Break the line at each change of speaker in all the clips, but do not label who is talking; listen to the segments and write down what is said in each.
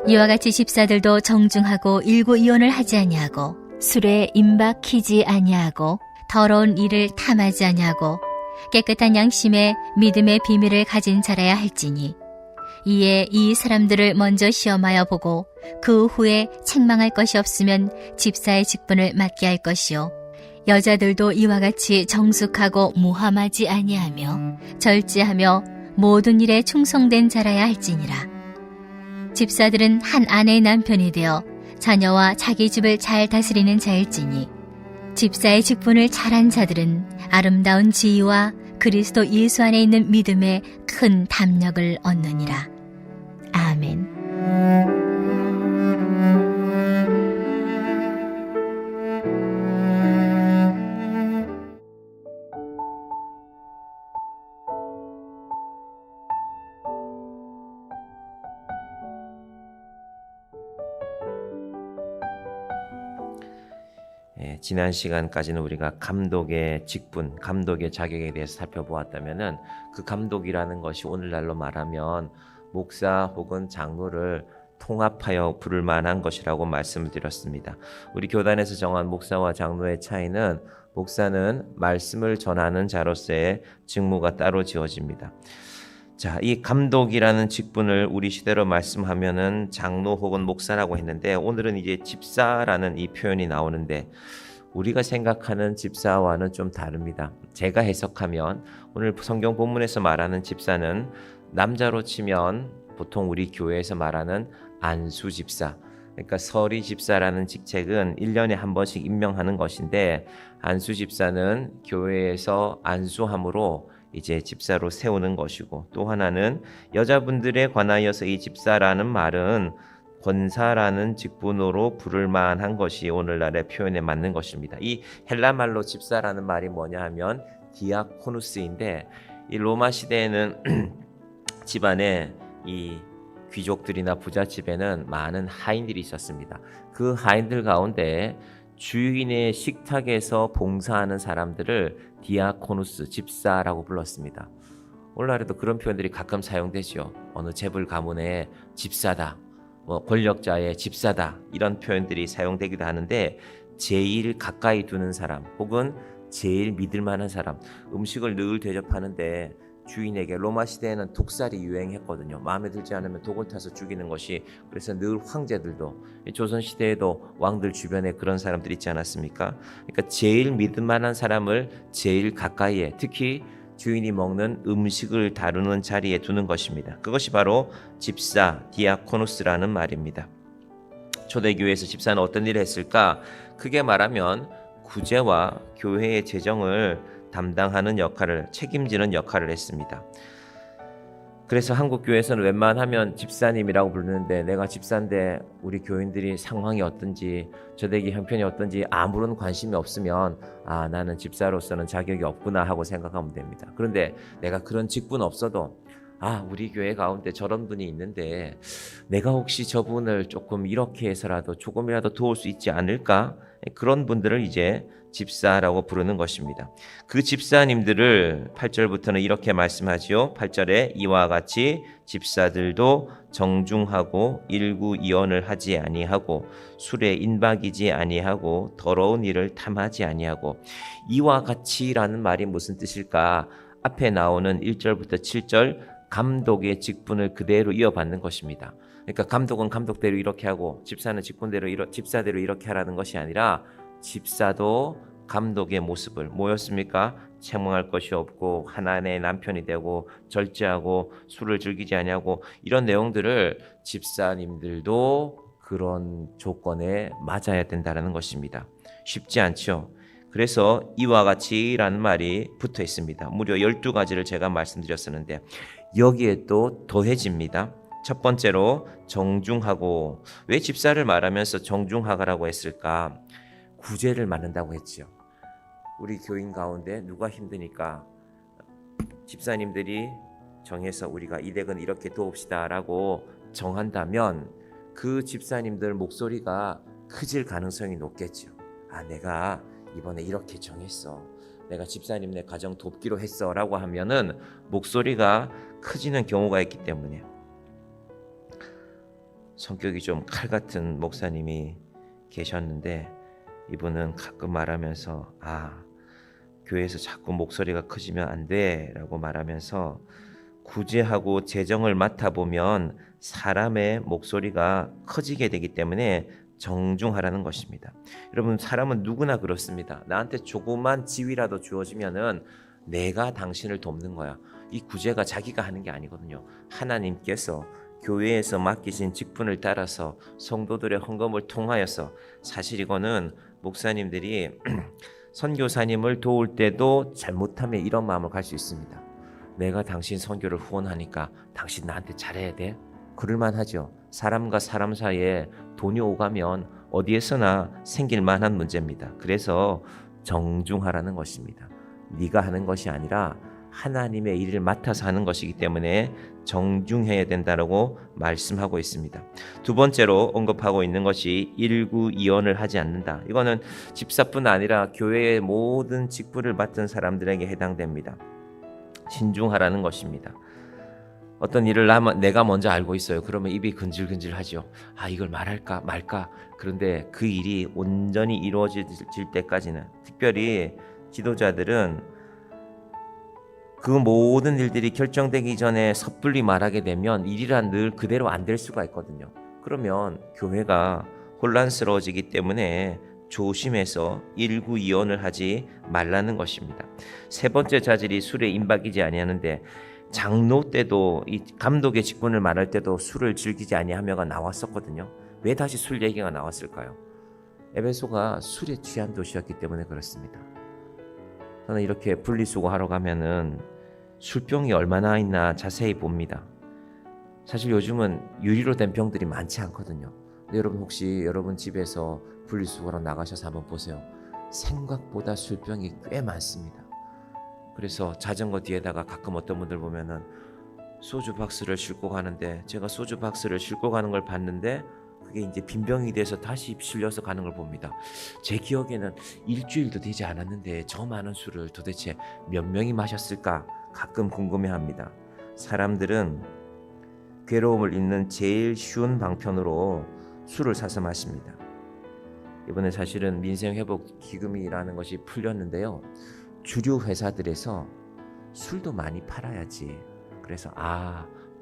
이와 같이 집사들도 정중하고 일구이원을 하지 아니하고 술에 임박히지 아니하고 더러운 일을 탐하지 아니하고 깨끗한 양심에 믿음의 비밀을 가진 자라야 할지니 이에 이 사람들을 먼저 시험하여 보고 그 후에 책망할 것이 없으면 집사의 직분을 맡게 할 것이요 여자들도 이와 같이 정숙하고 모함하지 아니하며 절제하며 모든 일에 충성된 자라야 할지니라. 집사들은 한 아내의 남편이 되어 자녀와 자기 집을 잘 다스리는 자일지니 집사의 직분을 잘한 자들은 아름다운 지위와 그리스도 예수 안에 있는 믿음에 큰 담력을 얻느니라. 아멘.
지난 시간까지는 우리가 감독의 직분, 감독의 자격에 대해서 살펴보았다면은 그 감독이라는 것이 오늘날로 말하면 목사 혹은 장로를 통합하여 부를 만한 것이라고 말씀을 드렸습니다. 우리 교단에서 정한 목사와 장로의 차이는 목사는 말씀을 전하는 자로서의 직무가 따로 지어집니다. 자, 이 감독이라는 직분을 우리 시대로 말씀하면은 장로 혹은 목사라고 했는데 오늘은 이제 집사라는 이 표현이 나오는데 우리가 생각하는 집사와는 좀 다릅니다. 제가 해석하면 오늘 성경 본문에서 말하는 집사는 남자로 치면 보통 우리 교회에서 말하는 안수 집사, 그러니까 서리 집사라는 직책은 1년에 한 번씩 임명하는 것인데 안수 집사는 교회에서 안수함으로 이제 집사로 세우는 것이고 또 하나는 여자분들에 관하여서 이 집사라는 말은 권사라는 직분으로 부를 만한 것이 오늘날의 표현에 맞는 것입니다. 이 헬라 말로 집사라는 말이 뭐냐 하면 디아코누스인데 이 로마 시대에는 집안에 이 귀족들이나 부잣집에는 많은 하인들이 있었습니다. 그 하인들 가운데 주인의 식탁에서 봉사하는 사람들을 디아코누스, 집사라고 불렀습니다. 오늘날에도 그런 표현들이 가끔 사용되죠. 어느 재벌 가문의 집사다, 권력자의 집사다 이런 표현들이 사용되기도 하는데 제일 가까이 두는 사람 혹은 제일 믿을 만한 사람, 음식을 늘 대접하는데 주인에게 로마 시대에는 독살이 유행했거든요. 마음에 들지 않으면 독을 타서 죽이는 것이, 그래서 늘 황제들도 조선 시대에도 왕들 주변에 그런 사람들 있지 않았습니까? 그러니까 제일 믿을 만한 사람을 제일 가까이에, 특히 주인이 먹는 음식을 다루는 자리에 두는 것입니다. 그것이 바로 집사, 디아코누스라는 말입니다. 초대교회에서 집사는 어떤 일을 했을까? 크게 말하면 구제와 교회의 재정을 담당하는 역할을, 책임지는 역할을 했습니다. 그래서 한국 교회에서는 웬만하면 집사님이라고 부르는데 내가 집사인데 우리 교인들이 상황이 어떤지, 저대기 형편이 어떤지 아무런 관심이 없으면 나는 집사로서는 자격이 없구나 하고 생각하면 됩니다. 그런데 내가 그런 직분 없어도 우리 교회 가운데 저런 분이 있는데 내가 혹시 저분을 조금 이렇게 해서라도 조금이라도 도울 수 있지 않을까? 그런 분들을 이제 집사라고 부르는 것입니다. 그 집사님들을 8절부터는 이렇게 말씀하지요. 8절에 이와 같이 집사들도 정중하고 일구이원을 하지 아니하고 술에 인박이지 아니하고 더러운 일을 탐하지 아니하고, 이와 같이라는 말이 무슨 뜻일까? 앞에 나오는 1절부터 7절 감독의 직분을 그대로 이어받는 것입니다. 그러니까 감독은 감독대로 이렇게 하고 집사는 직분대로 집사대로 이렇게 하라는 것이 아니라 집사도 감독의 모습을 뭐였습니까? 책망할 것이 없고 하나님의 남편이 되고 절제하고 술을 즐기지 아니하고, 이런 내용들을 집사님들도 그런 조건에 맞아야 된다는 것입니다. 쉽지 않죠. 그래서 이와 같이라는 말이 붙어 있습니다. 무려 12가지를 제가 말씀드렸었는데 여기에 또 더해집니다. 첫 번째로 정중하고, 왜 집사를 말하면서 정중하라고 했을까? 구제를 맡는다고 했지요. 우리 교인 가운데 누가 힘드니까 집사님들이 정해서 우리가 이 댁은 이렇게 도웁시다라고 정한다면 그 집사님들 목소리가 커질 가능성이 높겠죠. 내가 이번에 이렇게 정했어. 내가 집사님네 가정 돕기로 했어 라고 하면은 목소리가 커지는 경우가 있기 때문에 성격이 좀 칼 같은 목사님이 계셨는데 이분은 가끔 말하면서 교회에서 자꾸 목소리가 커지면 안 돼 라고 말하면서 구제하고 재정을 맡아보면 사람의 목소리가 커지게 되기 때문에 정중하라는 것입니다. 여러분, 사람은 누구나 그렇습니다. 나한테 조그만 지위라도 주어지면은 내가 당신을 돕는 거야. 이 구제가 자기가 하는 게 아니거든요. 하나님께서 교회에서 맡기신 직분을 따라서 성도들의 헌금을 통하여서, 사실 이거는 목사님들이 선교사님을 도울 때도 잘못하면 이런 마음을 갈 수 있습니다. 내가 당신 선교를 후원하니까 당신 나한테 잘해야 돼? 그럴만 하죠. 사람과 사람 사이에 돈이 오가면 어디에서나 생길 만한 문제입니다. 그래서 정중하라는 것입니다. 네가 하는 것이 아니라 하나님의 일을 맡아서 하는 것이기 때문에 정중해야 된다고 말씀하고 있습니다. 두 번째로 언급하고 있는 것이 일구이언을 하지 않는다. 이거는 집사뿐 아니라 교회의 모든 직분을 맡은 사람들에게 해당됩니다. 신중하라는 것입니다. 어떤 일을 내가 먼저 알고 있어요. 그러면 입이 근질근질하죠. 이걸 말할까 말까. 그런데 그 일이 온전히 이루어질 때까지는, 특별히 지도자들은 그 모든 일들이 결정되기 전에 섣불리 말하게 되면 일이란 늘 그대로 안 될 수가 있거든요. 그러면 교회가 혼란스러워지기 때문에 조심해서 일구이언을 하지 말라는 것입니다. 세 번째 자질이 술에 임박이지 아니하는데, 장로 때도 이 감독의 직분을 말할 때도 술을 즐기지 아니하며가 나왔었거든요. 왜 다시 술 얘기가 나왔을까요? 에베소가 술에 취한 도시였기 때문에 그렇습니다. 저는 이렇게 분리수거하러 가면은 술병이 얼마나 있나 자세히 봅니다. 사실 요즘은 유리로 된 병들이 많지 않거든요. 근데 여러분, 혹시 여러분 집에서 분리수거로 나가셔서 한번 보세요. 생각보다 술병이 꽤 많습니다. 그래서 자전거 뒤에다가 가끔 어떤 분들 보면은 소주 박스를 싣고 가는데, 제가 소주 박스를 싣고 가는 걸 봤는데 그게 이제 빈병이 돼서 다시 실려서 가는 걸 봅니다. 제 기억에는 일주일도 되지 않았는데 저 많은 술을 도대체 몇 명이 마셨을까 가끔 궁금해합니다. 사람들은 괴로움을 잊는 제일 쉬운 방편으로 술을 사서 마십니다. 이번에 사실은 민생회복기금이라는 것이 풀렸는데요. 주류 회사들에서 술도 많이 팔아야지. 그래서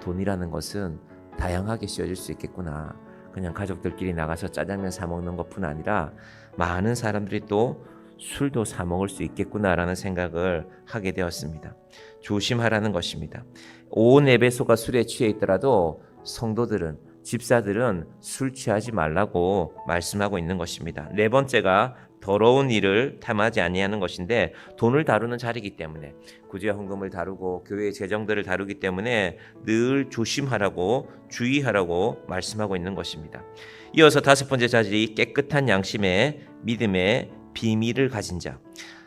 돈이라는 것은 다양하게 쓰여질 수 있겠구나. 그냥 가족들끼리 나가서 짜장면 사 먹는 것뿐 아니라 많은 사람들이 또 술도 사 먹을 수 있겠구나라는 생각을 하게 되었습니다. 조심하라는 것입니다. 온 에베소가 술에 취해 있더라도 성도들은, 집사들은 술 취하지 말라고 말씀하고 있는 것입니다. 네 번째가 더러운 일을 탐하지 아니하는 것인데, 돈을 다루는 자리이기 때문에, 구제 헌금을 다루고 교회의 재정들을 다루기 때문에 늘 조심하라고, 주의하라고 말씀하고 있는 것입니다. 이어서 다섯 번째 자질이 깨끗한 양심의 믿음의 비밀을 가진 자.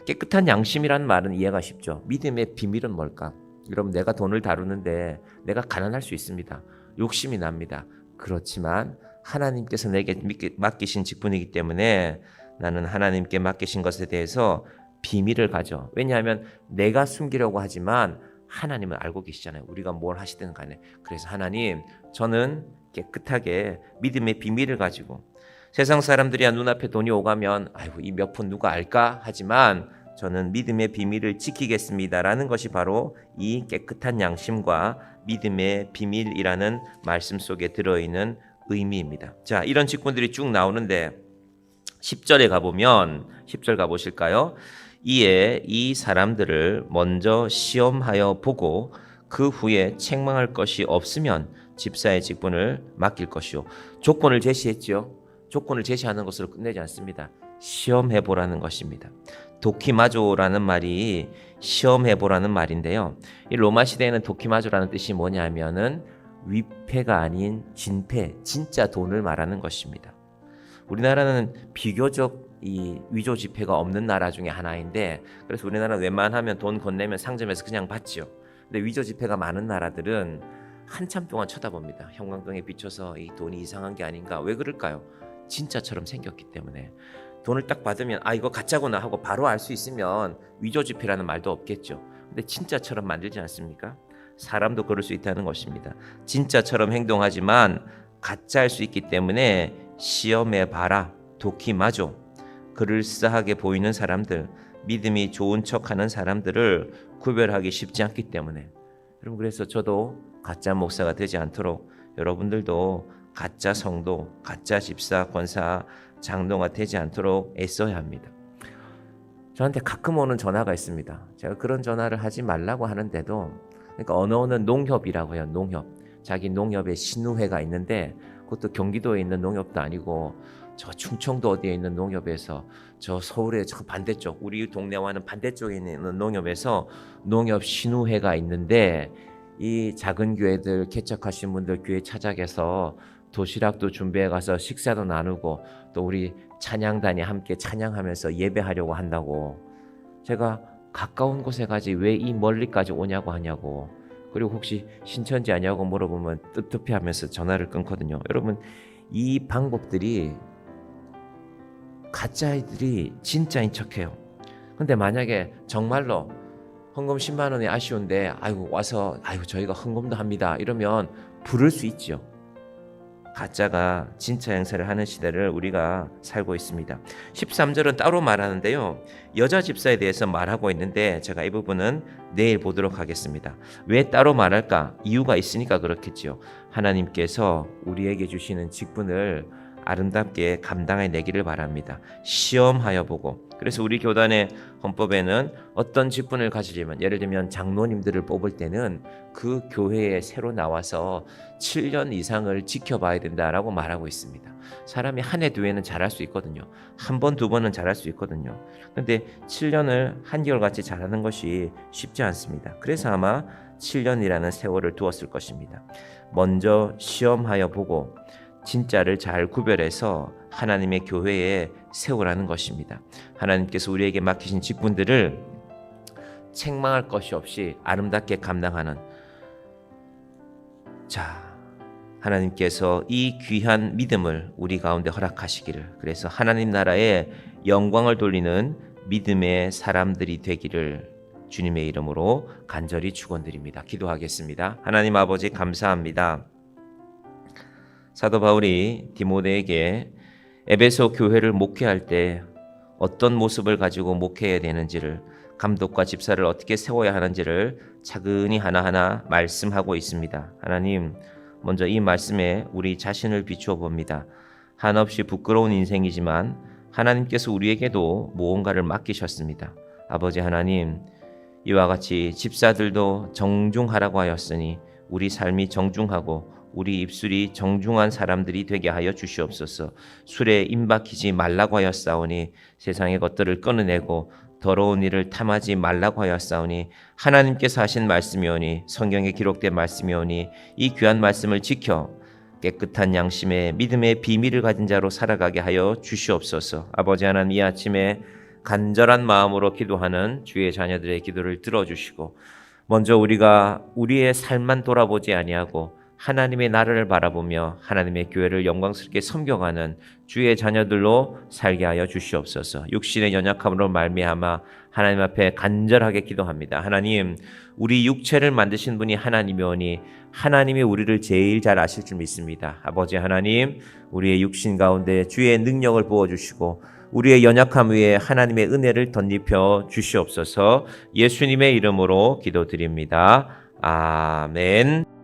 깨끗한 양심이라는 말은 이해가 쉽죠. 믿음의 비밀은 뭘까? 여러분, 내가 돈을 다루는데 내가 가난할 수 있습니다. 욕심이 납니다. 그렇지만 하나님께서 내게 맡기신 직분이기 때문에 나는 하나님께 맡기신 것에 대해서 비밀을 가져. 왜냐하면 내가 숨기려고 하지만 하나님은 알고 계시잖아요. 우리가 뭘 하시든 간에. 그래서 하나님, 저는 깨끗하게 믿음의 비밀을 가지고, 세상 사람들이야 눈앞에 돈이 오가면 이 몇 푼 누가 알까 하지만 저는 믿음의 비밀을 지키겠습니다라는 것이 바로 이 깨끗한 양심과 믿음의 비밀이라는 말씀 속에 들어있는 의미입니다. 자, 이런 직분들이 쭉 나오는데 10절에 가보면, 10절 가보실까요? 이에 이 사람들을 먼저 시험하여 보고 그 후에 책망할 것이 없으면 집사의 직분을 맡길 것이요. 조건을 제시했죠. 조건을 제시하는 것으로 끝내지 않습니다. 시험해보라는 것입니다. 도키마조라는 말이 시험해보라는 말인데요. 이 로마 시대에는 도키마조라는 뜻이 뭐냐면은 위패가 아닌 진패, 진짜 돈을 말하는 것입니다. 우리나라는 비교적 이 위조 지폐가 없는 나라 중에 하나인데, 그래서 우리나라는 웬만하면 돈 건네면 상점에서 그냥 받죠. 근데 위조 지폐가 많은 나라들은 한참 동안 쳐다봅니다. 형광등에 비춰서 이 돈이 이상한 게 아닌가. 왜 그럴까요? 진짜처럼 생겼기 때문에. 돈을 딱 받으면 아 이거 가짜구나 하고 바로 알 수 있으면 위조지폐라는 말도 없겠죠. 근데 진짜처럼 만들지 않습니까? 사람도 그럴 수 있다는 것입니다. 진짜처럼 행동하지만 가짜일 수 있기 때문에 시험해 봐라. 도키마죠. 그럴싸하게 보이는 사람들, 믿음이 좋은 척하는 사람들을 구별하기 쉽지 않기 때문에 여러분, 그래서 저도 가짜 목사가 되지 않도록 여러분들도 가짜 성도, 가짜 집사, 권사, 장로가 되지 않도록 애써야 합니다. 저한테 가끔 오는 전화가 있습니다. 제가 그런 전화를 하지 말라고 하는데도, 그러니까 어느 농협이라고 해요. 농협. 자기 농협에 신우회가 있는데 그것도 경기도에 있는 농협도 아니고 저 충청도 어디에 있는 농협에서 저 서울의 저 반대쪽, 우리 동네와는 반대쪽에 있는 농협에서 농협 신우회가 있는데 이 작은 교회들 개척하신 분들 교회 찾아가서 도시락도 준비해 가서 식사도 나누고 또 우리 찬양단이 함께 찬양하면서 예배하려고 한다고. 제가 가까운 곳에 가지 왜 이 멀리까지 오냐고 하냐고, 그리고 혹시 신천지 아니냐고 물어보면 뜨뜻해 하면서 전화를 끊거든요. 여러분, 이 방법들이 가짜이들이 진짜인 척해요. 근데 만약에 정말로 헌금 10만 원이 아쉬운데 아이고 와서 아이고 저희가 헌금도 합니다 이러면 부를 수 있죠. 가짜가 진짜 행세를 하는 시대를 우리가 살고 있습니다. 13절은 따로 말하는데요, 여자 집사에 대해서 말하고 있는데 제가 이 부분은 내일 보도록 하겠습니다. 왜 따로 말할까? 이유가 있으니까 그렇겠죠. 하나님께서 우리에게 주시는 직분을 아름답게 감당해내기를 바랍니다. 시험하여 보고. 그래서 우리 교단의 헌법에는 어떤 직분을 가지려면, 예를 들면 장로님들을 뽑을 때는 그 교회에 새로 나와서 7년 이상을 지켜봐야 된다라고 말하고 있습니다. 사람이 한 해 두 해는 잘할 수 있거든요. 한 번 두 번은 잘할 수 있거든요. 그런데 7년을 한결같이 잘하는 것이 쉽지 않습니다. 그래서 아마 7년이라는 세월을 두었을 것입니다. 먼저 시험하여 보고 진짜를 잘 구별해서 하나님의 교회에 세우라는 것입니다. 하나님께서 우리에게 맡기신 직분들을 책망할 것이 없이 아름답게 감당하는, 하나님께서 이 귀한 믿음을 우리 가운데 허락하시기를, 그래서 하나님 나라에 영광을 돌리는 믿음의 사람들이 되기를 주님의 이름으로 간절히 축원드립니다. 기도하겠습니다. 하나님 아버지 감사합니다. 사도 바울이 디모데에게 에베소 교회를 목회할 때 어떤 모습을 가지고 목회해야 되는지를, 감독과 집사를 어떻게 세워야 하는지를 차근히 하나하나 말씀하고 있습니다. 하나님, 먼저 이 말씀에 우리 자신을 비추어 봅니다. 한없이 부끄러운 인생이지만 하나님께서 우리에게도 무언가를 맡기셨습니다. 아버지 하나님, 이와 같이 집사들도 정중하라고 하였으니 우리 삶이 정중하고 우리 입술이 정중한 사람들이 되게 하여 주시옵소서. 술에 임박히지 말라고 하였사오니 세상의 것들을 끊어내고 더러운 일을 탐하지 말라고 하였사오니 하나님께서 하신 말씀이오니 성경에 기록된 말씀이오니 이 귀한 말씀을 지켜 깨끗한 양심의 믿음의 비밀을 가진 자로 살아가게 하여 주시옵소서. 아버지 하나님, 이 아침에 간절한 마음으로 기도하는 주의 자녀들의 기도를 들어주시고, 먼저 우리가 우리의 삶만 돌아보지 아니하고 하나님의 나라를 바라보며 하나님의 교회를 영광스럽게 섬겨가는 주의 자녀들로 살게 하여 주시옵소서. 육신의 연약함으로 말미암아 하나님 앞에 간절하게 기도합니다. 하나님, 우리 육체를 만드신 분이 하나님이오니 하나님이 우리를 제일 잘 아실 줄 믿습니다. 아버지 하나님, 우리의 육신 가운데 주의 능력을 부어주시고 우리의 연약함 위에 하나님의 은혜를 덧입혀 주시옵소서. 예수님의 이름으로 기도드립니다. 아멘.